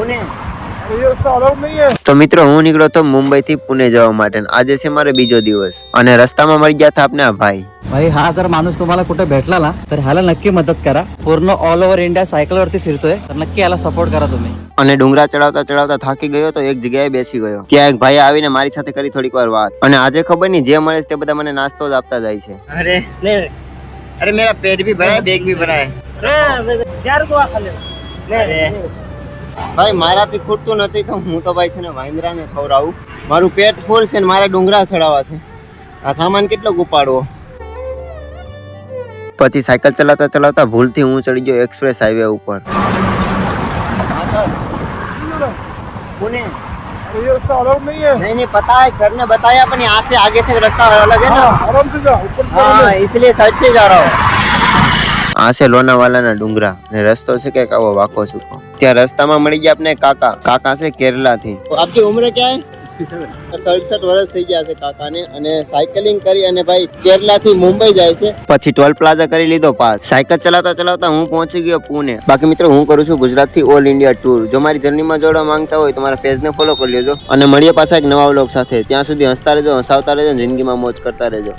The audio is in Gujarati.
पुणे તો મિત્રો હું નીકળ્યો તો મુંબઈ થી પુણે જવા માટે. આજે છે મારે બીજો દિવસ અને રસ્તામાં મળી ગયા હતા આપણે આ भाई हा जर माणूस तुम्हाला कुठे भेटला ना तर ह्याला नक्की मदत करा. पूर्ण ऑल ओव्हर इंडिया सायकल वरती फिरतोय तर नक्की ह्याला सपोर्ट करा तुम्ही. અને ડુંગરા ચડાવતા ચડાવતા થાકી ગયો તો એક જગ્યાએ બેસી ગયો. ત્યાં એક ભાઈ આવીને મારી સાથે કરી થોડીક વાર વાત. અને આજે ખબર નહીં જે મળે તે બધા મને નાસ્તો જ આપતા જાય છે. અરે મેરા પેટ ભી ભરા હે, બેગ ભી ભરા હે. ભાઈ મારાથી ખૂટતું નથી તો હું તો ભાઈ છે ને વાંદરાને ખવડાવું. મારું પેટ ફૂલ છે ને મારે ડુંગરા ચડાવવા છે. આ સામાન કેટલો ઉપાડવો. પછી સાયકલ ચલાવતા ચલાવતા ભૂલથી હું ચડી ગયો એક્સપ્રેસ હાઈવે ઉપર. पुणे ये रास्ता अलाउड नहीं है. नहीं पता है, सर ने बताया पर यहाँ से आगे से रास्ता अलग है ना. आराम से जा ऊपर से. हाँ इसलिए साइड से जा रहा हूँ. આ છે લોનાવાલાના ડુંગરા ને રસ્તો છે કે આવો વાકો ચૂકો. ત્યાં રસ્તામાં મળી ગયા આપને કાકા છે કેરલા થી. આપકી ઉમ્ર ક્યા હે? 67 વર્ષ થઈ ગયા છે કાકાને અને સાયકલિંગ કરી અને ભાઈ કેરલા થી મુંબઈ જાય છે. પછી ટોલ પ્લાઝા કરી લીધો પાસ. સાયકલ ચલાવતા ચલાવતા હું પહોંચી ગયો પુણે. બાકી મિત્રો હું કરું છું ગુજરાત થી ઓલ ઇન્ડિયા ટૂર. જો મારી જર્નીમાં જોડવા માંગતા હોય તો મારા પેજને ફોલો કરી લેજો અને મળીએ પાછા એક નવા વ્લોગ સાથે. ત્યાં સુધી હસતા રહેજો, હસાવતા રહેજો, જિંદગીમાં મોજ કરતા રહેજો.